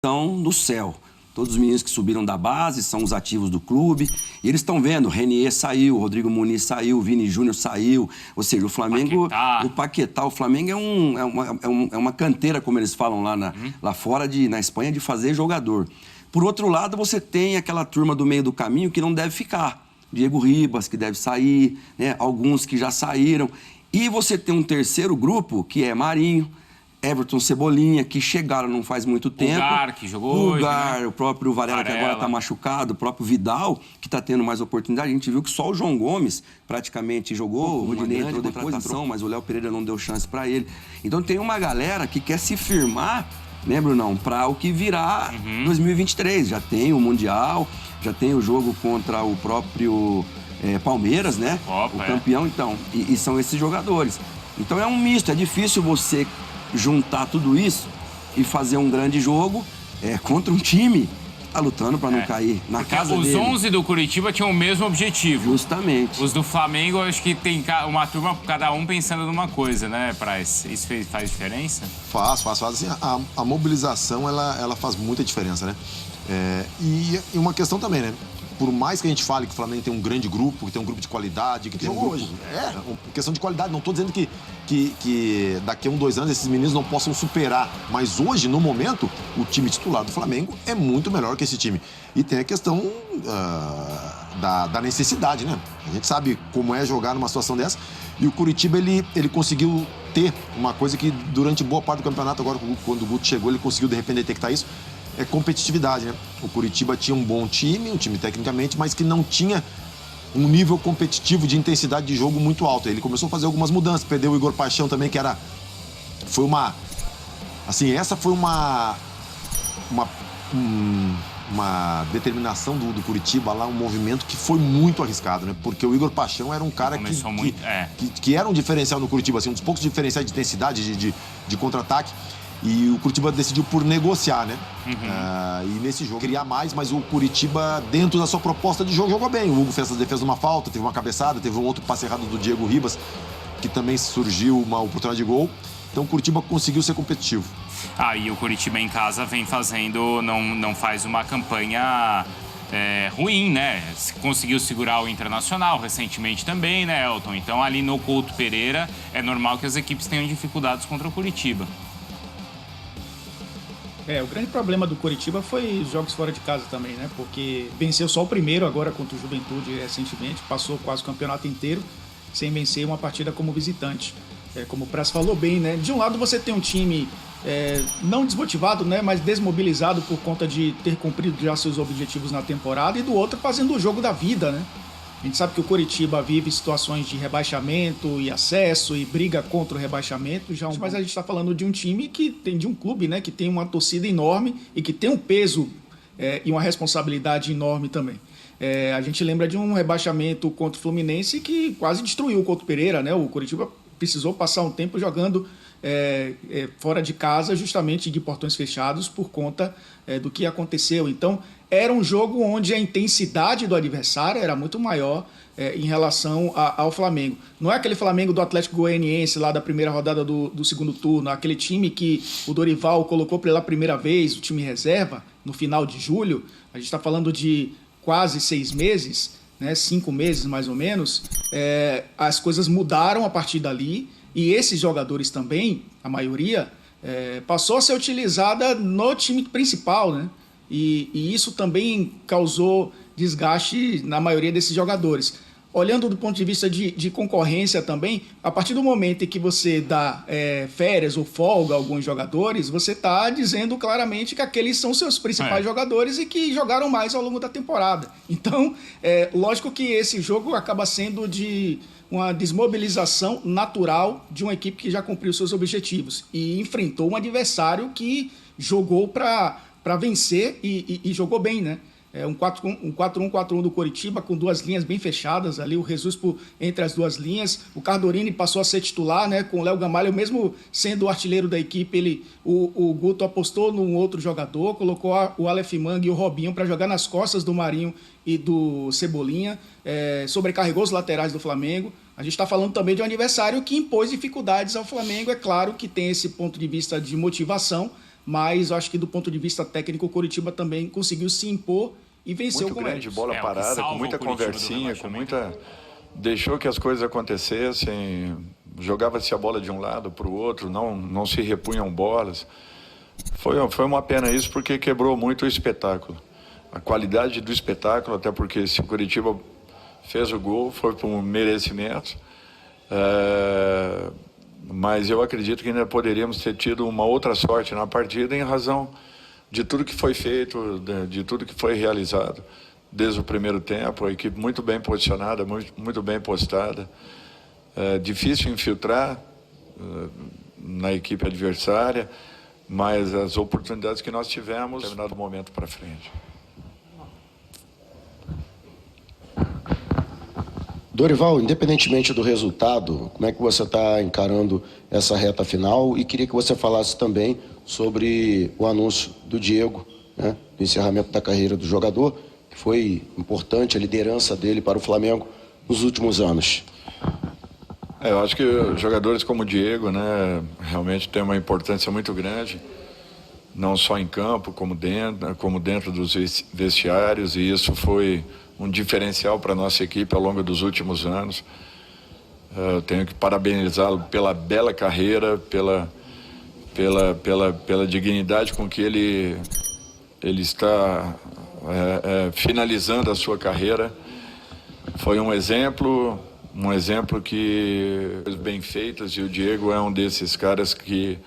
estão do céu. Todos os meninos que subiram da base são os ativos do clube. E eles estão vendo, o Renier saiu, o Rodrigo Muniz saiu, o Vini Júnior saiu. Ou seja, o Flamengo... O Paquetá. O Flamengo é uma canteira, como eles falam lá fora, na Espanha, de fazer jogador. Por outro lado, você tem aquela turma do meio do caminho que não deve ficar. Diego Ribas, que deve sair, né? Alguns que já saíram. E você tem um terceiro grupo, que é Marinho, Everton, Cebolinha, que chegaram não faz muito tempo. Pulgar, que jogou Pulgar, hoje, né? O próprio Varela, que agora está machucado, o próprio Vidal, que está tendo mais oportunidade. A gente viu que só o João Gomes praticamente jogou, o Rodinei entrou depois, mas o Léo Pereira não deu chance para ele. Então tem uma galera que quer se firmar, né, Brunão, para o que virá 2023. Já tem o Mundial, já tem o jogo contra o próprio Palmeiras, né? O campeão, então. E são esses jogadores. Então é um misto, é difícil você juntar tudo isso e fazer um grande jogo contra um time que está lutando para não cair na casa dele. Os 11 do Curitiba tinham o mesmo objetivo. Justamente. Os do Flamengo, eu acho que tem uma turma, cada um pensando numa coisa, né, Praz? Isso faz diferença? Faz. Assim, a mobilização, ela faz muita diferença, né? E uma questão também, né? Por mais que a gente fale que o Flamengo tem um grande grupo, que tem um grupo de qualidade, que tem um grupo... hoje. Questão de qualidade. Não estou dizendo que daqui a 1, 2 anos esses meninos não possam superar. Mas hoje, no momento, o time titular do Flamengo é muito melhor que esse time. E tem a questão da necessidade, né? A gente sabe como é jogar numa situação dessa. E o Curitiba, ele conseguiu ter uma coisa que durante boa parte do campeonato, agora quando o Guto chegou, ele conseguiu de repente detectar isso. É competitividade, né? O Curitiba tinha um bom time, um time tecnicamente, mas que não tinha um nível competitivo de intensidade de jogo muito alto. Ele começou a fazer algumas mudanças, perdeu o Igor Paixão também, que foi uma... Assim, essa foi uma determinação do Curitiba lá, um movimento que foi muito arriscado, né? Porque o Igor Paixão era um cara que era um diferencial no Curitiba, assim, um dos poucos diferenciais de intensidade, de contra-ataque. E o Curitiba decidiu por negociar, né? E nesse jogo criar mais, mas o Curitiba, dentro da sua proposta de jogo, jogou bem. O Hugo fez a defesa de uma falta, teve uma cabeçada, teve um outro passe errado do Diego Ribas, que também surgiu uma oportunidade de gol. Então o Curitiba conseguiu ser competitivo. E o Curitiba em casa vem fazendo, não faz uma campanha ruim, né? Conseguiu segurar o Internacional recentemente também, né, Elton? Então ali no Couto Pereira é normal que as equipes tenham dificuldades contra o Curitiba. O grande problema do Curitiba foi os jogos fora de casa também, né? Porque venceu só o primeiro agora contra o Juventude recentemente, passou quase o campeonato inteiro sem vencer uma partida como visitante. Como o Praz falou bem, né? De um lado você tem um time não desmotivado, né? Mas desmobilizado por conta de ter cumprido já seus objetivos na temporada, e do outro fazendo o jogo da vida, né? A gente sabe que o Curitiba vive situações de rebaixamento e acesso e briga contra o rebaixamento. Mas a gente está falando de um time de um clube, né, que tem uma torcida enorme e que tem um peso e uma responsabilidade enorme também. A gente lembra de um rebaixamento contra o Fluminense que quase destruiu o Couto Pereira, né? O Curitiba precisou passar um tempo jogando fora de casa, justamente de portões fechados, por conta do que aconteceu. Então, era um jogo onde a intensidade do adversário era muito maior em relação ao Flamengo. Não é aquele Flamengo do Atlético Goianiense lá da primeira rodada do segundo turno, aquele time que o Dorival colocou pela primeira vez, o time reserva, no final de julho. A gente está falando de quase 6 meses, né, 5 meses mais ou menos. As coisas mudaram a partir dali, e esses jogadores também, a maioria, passou a ser utilizada no time principal, né? E isso também causou desgaste na maioria desses jogadores. Olhando do ponto de vista de concorrência também, a partir do momento em que você dá férias ou folga a alguns jogadores, você está dizendo claramente que aqueles são seus principais jogadores e que jogaram mais ao longo da temporada. Então, lógico que esse jogo acaba sendo de uma desmobilização natural de uma equipe que já cumpriu seus objetivos e enfrentou um adversário que jogou para vencer e jogou bem, né? Um 4-1, 4-1 do Coritiba, com duas linhas bem fechadas ali, o Jesus entre as duas linhas. O Cardorini passou a ser titular, né? Com o Léo Gamalho, mesmo sendo o artilheiro da equipe, o Guto apostou num outro jogador, colocou o Aleph Manga e o Robinho para jogar nas costas do Marinho e do Cebolinha, sobrecarregou os laterais do Flamengo. A gente está falando também de um adversário que impôs dificuldades ao Flamengo. É claro que tem esse ponto de vista de motivação, mas eu acho que do ponto de vista técnico o Coritiba também conseguiu se impor e venceu muito com grande, eles. bola parada, com muita conversinha, com muita... Deixou que as coisas acontecessem, jogava-se a bola de um lado para o outro, não se repunham bolas. Foi uma pena isso, porque quebrou muito o espetáculo. A qualidade do espetáculo, até porque se o Coritiba fez o gol, foi por um merecimento. Mas eu acredito que ainda poderíamos ter tido uma outra sorte na partida em razão de tudo que foi feito, de tudo que foi realizado desde o primeiro tempo. A equipe muito bem posicionada, muito bem postada. Difícil infiltrar na equipe adversária, mas as oportunidades que nós tivemos, determinado momento para frente. Dorival, independentemente do resultado, como é que você está encarando essa reta final? E queria que você falasse também sobre o anúncio do Diego, né, do encerramento da carreira do jogador, que foi importante a liderança dele para o Flamengo nos últimos anos. Eu acho que jogadores como o Diego, né, realmente têm uma importância muito grande, não só em campo, como dentro dos vestiários, e isso foi um diferencial para a nossa equipe ao longo dos últimos anos. Eu tenho que parabenizá-lo pela bela carreira, pela dignidade com que ele está finalizando a sua carreira. Foi um exemplo que bem feitas, e o Diego é um desses caras que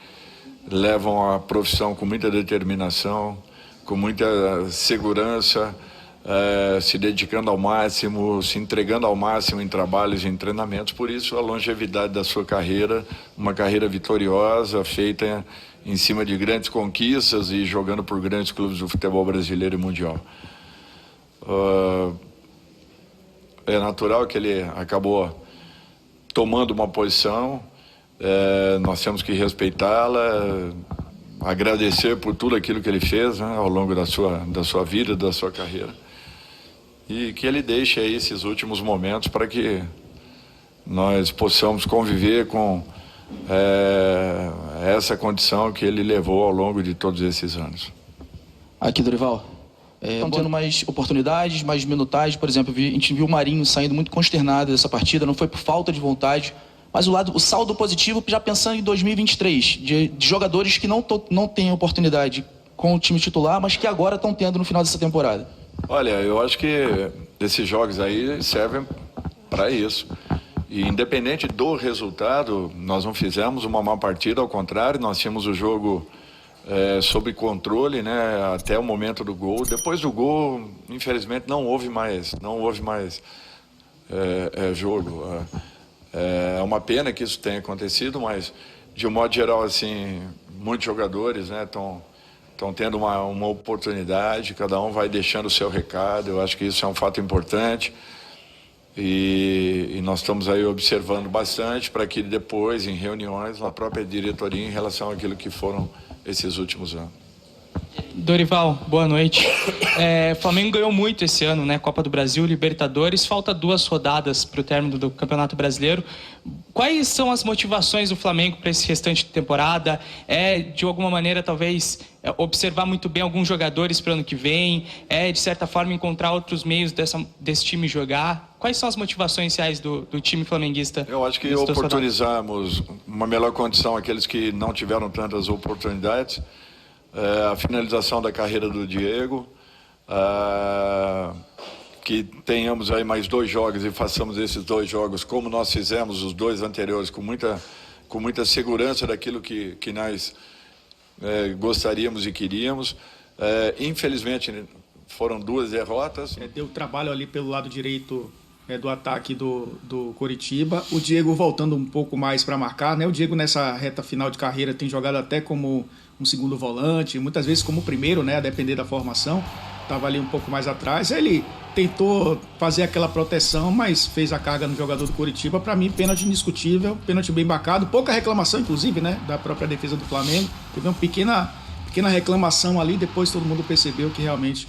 levam a profissão com muita determinação, com muita segurança, se dedicando ao máximo, se entregando ao máximo em trabalhos e em treinamentos. Por isso a longevidade da sua carreira, uma carreira vitoriosa, feita em cima de grandes conquistas e jogando por grandes clubes do futebol brasileiro e mundial. É natural que ele acabou tomando uma posição, nós temos que respeitá-la, agradecer por tudo aquilo que ele fez, né, ao longo da sua vida, da sua carreira. E que ele deixe aí esses últimos momentos para que nós possamos conviver com essa condição que ele levou ao longo de todos esses anos. Aqui, Dorival. Estão tendo mais oportunidades, mais minutagem. Por exemplo, a gente viu o Marinho saindo muito consternado dessa partida, não foi por falta de vontade. Mas o saldo positivo, já pensando em 2023, de jogadores que não têm oportunidade com o time titular, mas que agora estão tendo no final dessa temporada. Olha, eu acho que esses jogos aí servem para isso. E independente do resultado, nós não fizemos uma má partida, ao contrário, nós tínhamos o jogo sob controle, né, até o momento do gol. Depois do gol, infelizmente, não houve mais jogo. É uma pena que isso tenha acontecido, mas de um modo geral, assim, muitos jogadores, né, estão tendo uma oportunidade, cada um vai deixando o seu recado. Eu acho que isso é um fato importante, e nós estamos aí observando bastante para que depois, em reuniões, na própria diretoria, em relação àquilo que foram esses últimos anos. Dorival, boa noite. O Flamengo ganhou muito esse ano, né? Copa do Brasil, Libertadores. Falta 2 rodadas para o término do Campeonato Brasileiro. Quais são as motivações do Flamengo para esse restante de temporada? De alguma maneira, talvez, observar muito bem alguns jogadores para o ano que vem? De certa forma, encontrar outros meios desse time jogar? Quais são as motivações reais do time flamenguista? Eu acho que oportunizarmos uma melhor condição àqueles que não tiveram tantas oportunidades. A finalização da carreira do Diego, que tenhamos aí mais 2 jogos e façamos esses 2 jogos como nós fizemos os 2 anteriores, com muita segurança daquilo que nós gostaríamos e queríamos. Infelizmente foram 2 derrotas. Deu trabalho ali pelo lado direito do ataque do Coritiba. O Diego voltando um pouco mais para marcar, né? O Diego nessa reta final de carreira tem jogado até como um segundo volante, muitas vezes como primeiro, né? A depender da formação. Estava ali um pouco mais atrás. Ele tentou fazer aquela proteção, mas fez a carga no jogador do Coritiba. Para mim, pênalti indiscutível, pênalti bem marcado. Pouca reclamação, inclusive, né? Da própria defesa do Flamengo. Teve uma pequena reclamação ali, depois todo mundo percebeu que realmente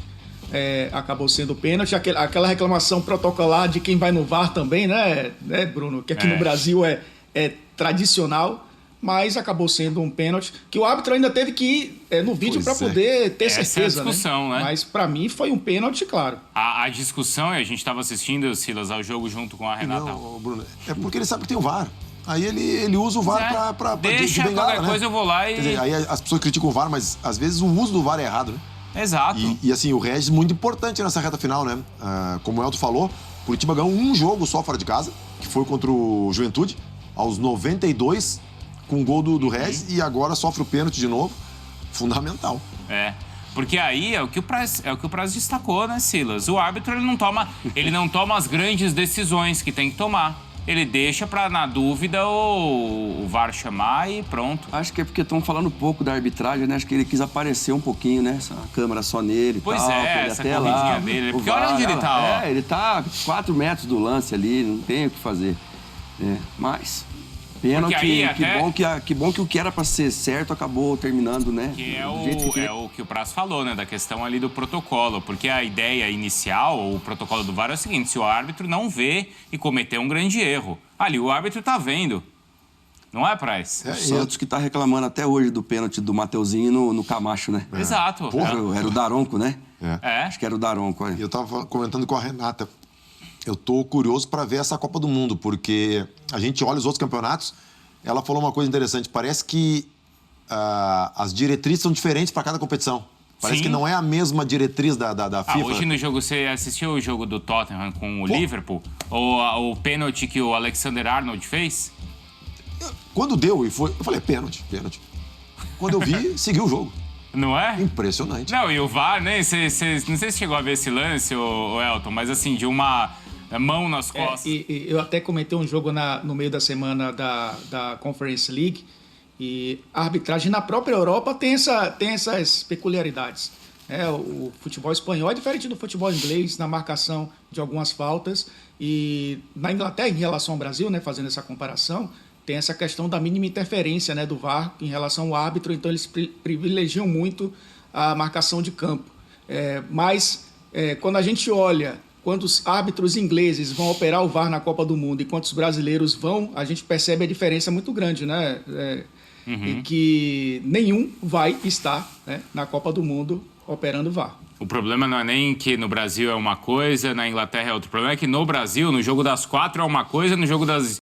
acabou sendo pênalti. Aquela reclamação protocolar de quem vai no VAR também, né Bruno? Que aqui no Brasil é tradicional. mas acabou sendo um pênalti que o árbitro ainda teve que ir no vídeo para poder ter certeza. Essa é a discussão, né? Mas para mim foi um pênalti, claro. A discussão, e a gente estava assistindo, Silas, ao jogo junto com a Renata. Não, Bruno, é porque ele sabe que tem o VAR. Aí ele usa o VAR pra deixa, de bengala, qualquer coisa eu vou lá e... Quer dizer, aí as pessoas criticam o VAR, mas às vezes o uso do VAR é errado, né? Exato. E assim, o Regis muito importante nessa reta final, né? Como o Elton falou, o Curitiba ganhou um jogo só fora de casa, que foi contra o Juventude, aos 92, com o gol do Regis, e agora sofre o pênalti de novo. Fundamental. Porque aí é o que o Praz destacou, né, Silas? O árbitro ele não toma as grandes decisões que tem que tomar. Ele deixa pra, na dúvida, o VAR chamar e pronto. Acho que é porque estão falando pouco da arbitragem, né? Acho que ele quis aparecer um pouquinho, né? Essa câmera só nele e pois tal. Essa até corridinha lá, dele. Porque olha onde ele tá, ó. Ele tá 4 metros do lance ali, não tem o que fazer. Mas... Pênalti, que bom que o que era para ser certo acabou terminando, né? Que é o que o Praz falou, né? Da questão ali do protocolo. Porque a ideia inicial, o protocolo do VAR é o seguinte: se o árbitro não vê e cometer um grande erro, ali o árbitro tá vendo. Não é, Praz? O Santos que tá reclamando até hoje do pênalti do Mateuzinho no Camacho, né? Exato. Era o Daronco, né? Acho que era o Daronco. Eu tava comentando com a Renata. Eu tô curioso para ver essa Copa do Mundo, porque a gente olha os outros campeonatos, ela falou uma coisa interessante, parece que as diretrizes são diferentes para cada competição. Parece que não é a mesma diretriz da FIFA. Hoje no jogo, você assistiu o jogo do Tottenham com o Liverpool? Ou o pênalti que o Alexander Arnold fez? Quando deu, eu falei, pênalti. Quando eu vi, seguiu o jogo. Não é? Impressionante. Não, e o VAR, né? Não sei se você chegou a ver esse lance, o Elton, mas assim, de uma mão nas costas. E eu até comentei um jogo no meio da semana da Conference League, e a arbitragem na própria Europa tem essas peculiaridades. O futebol espanhol é diferente do futebol inglês na marcação de algumas faltas, e na Inglaterra, em relação ao Brasil, né, fazendo essa comparação, tem essa questão da mínima interferência, né, do VAR em relação ao árbitro, então eles privilegiam muito a marcação de campo. Mas quando a gente olha quantos árbitros ingleses vão operar o VAR na Copa do Mundo e quantos brasileiros vão, a gente percebe a diferença muito grande, né? E que nenhum vai estar, né, na Copa do Mundo operando o VAR. O problema não é nem que no Brasil é uma coisa, na Inglaterra é outro. O problema é que no Brasil, no jogo das 4 é uma coisa, no jogo das